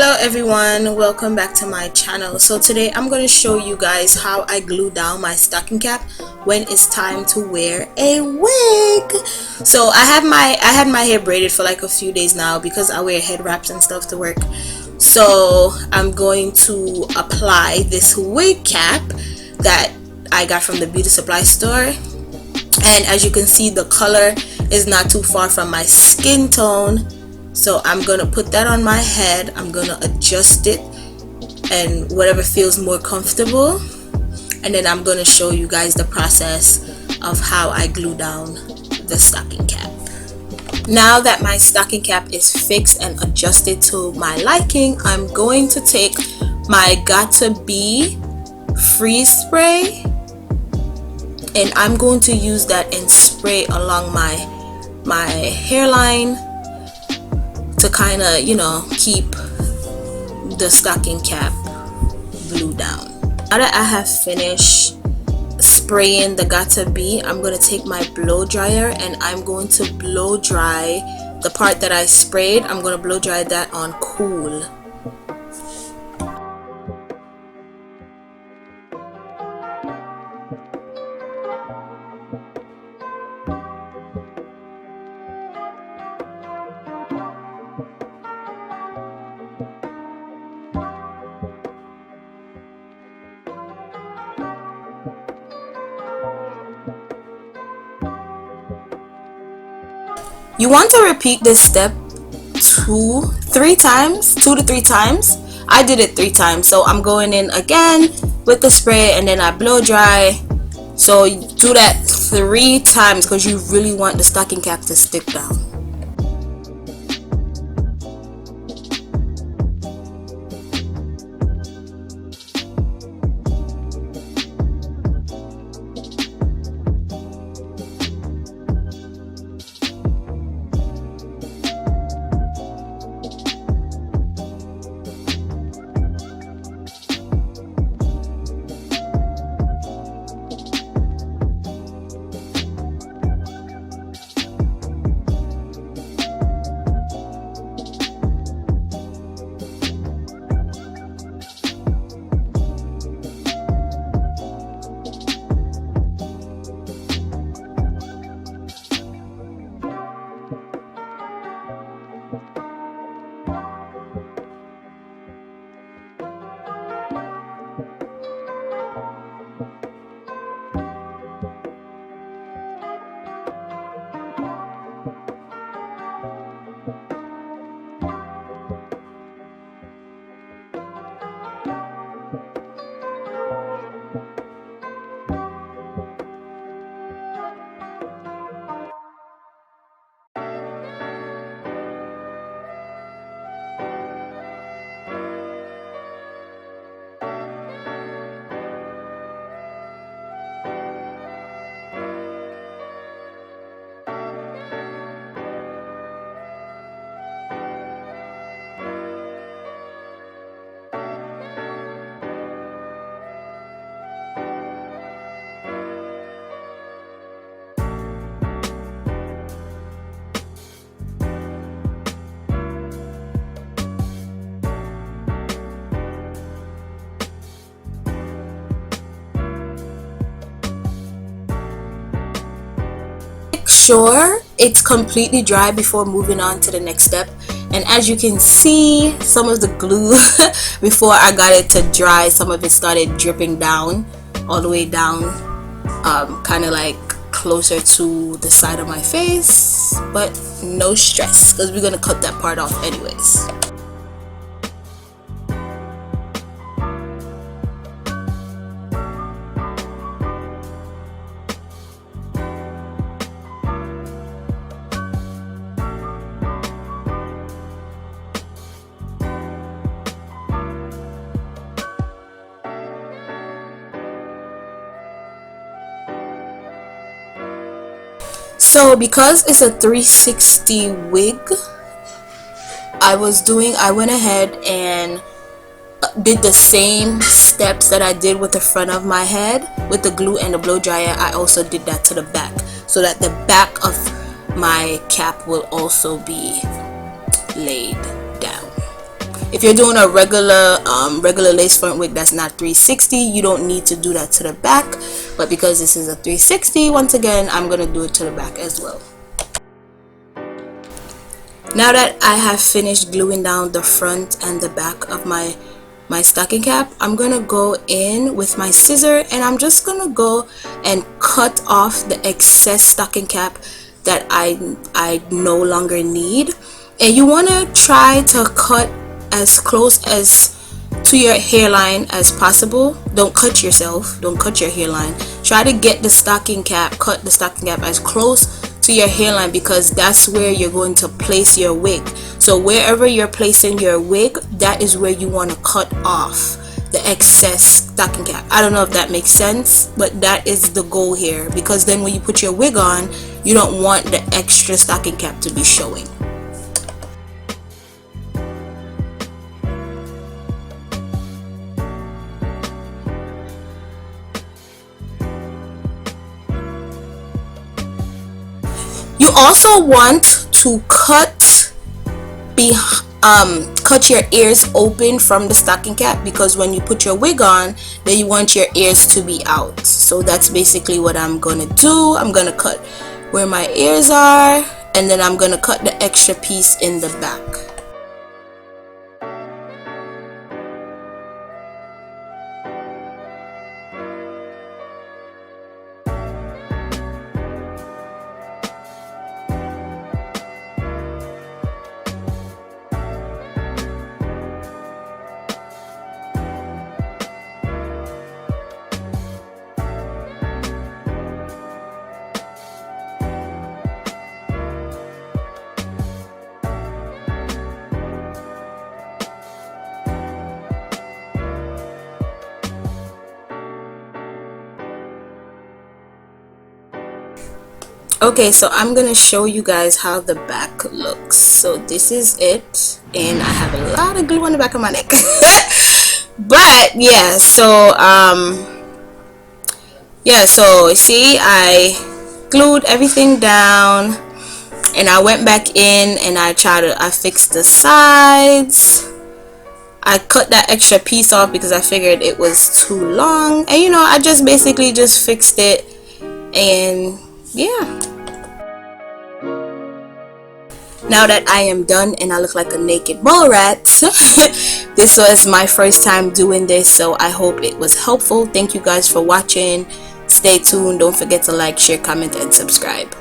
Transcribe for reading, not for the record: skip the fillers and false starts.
Hello everyone, welcome back to my channel. So today I'm going to show you guys how I glue down my stocking cap when it's time to wear a wig. So I had my hair braided for like a few days now because I wear head wraps and stuff to work. So I'm going to apply this wig cap that I got from the beauty supply store, and as you can see, the color is not too far from my skin tone. So I'm gonna put that on my head, I'm gonna adjust it and whatever feels more comfortable, and then I'm gonna show you guys the process of how I glue down the stocking cap. Now that my stocking cap is fixed and adjusted to my liking, I'm going to take my Gotta Be freeze spray and I'm going to use that and spray along my hairline to kind of, you know, keep the stocking cap glued down. Now that I have finished spraying the Gotta Be, I'm going to take my blow dryer and I'm going to blow dry the part that I sprayed. I'm going to blow dry that on cool. You want to repeat this step 2 to 3 times. I did it 3 times, so I'm going in again with the spray and then I blow dry. So do that 3 times because you really want the stocking cap to stick down. Sure it's completely dry before moving on to the next step, and as you can see, some of the glue before I got it to dry, some of it started dripping down all the way down, kind of like closer to the side of my face, but no stress because we're gonna cut that part off anyways. So because it's a 360 wig, I went ahead and did the same steps that I did with the front of my head with the glue and the blow dryer. I also did that to the back so that the back of my cap will also be laid down. If you're doing a regular lace front wig that's not 360, you don't need to do that to the back, but because this is a 360, once again, I'm gonna do it to the back as well. Now that I have finished gluing down the front and the back of my stocking cap, I'm gonna go in with my scissor and I'm just gonna go and cut off the excess stocking cap that I no longer need. And you want to try to cut as close as to your hairline as possible. Don't cut yourself, don't cut your hairline. Try to get the stocking cap, cut the stocking cap as close to your hairline, because that's where you're going to place your wig. So wherever you're placing your wig, that is where you want to cut off the excess stocking cap. I don't know if that makes sense, but that is the goal here, because then when you put your wig on, you don't want the extra stocking cap to be showing. You also want to cut your ears open from the stocking cap, because when you put your wig on, then you want your ears to be out. So that's basically what I'm gonna do. I'm gonna cut where my ears are, and then I'm gonna cut the extra piece in the back. Okay, so I'm gonna show you guys how the back looks. So this is it, and I have a lot of glue on the back of my neck. But yeah, so so see, I glued everything down and I went back in and I fixed the sides. I cut that extra piece off because I figured it was too long, and you know, I just basically just fixed it, and yeah. Now that I am done and I look like a naked mole rat, this was my first time doing this, so I hope it was helpful. Thank you guys for watching. Stay tuned. Don't forget to like, share, comment, and subscribe.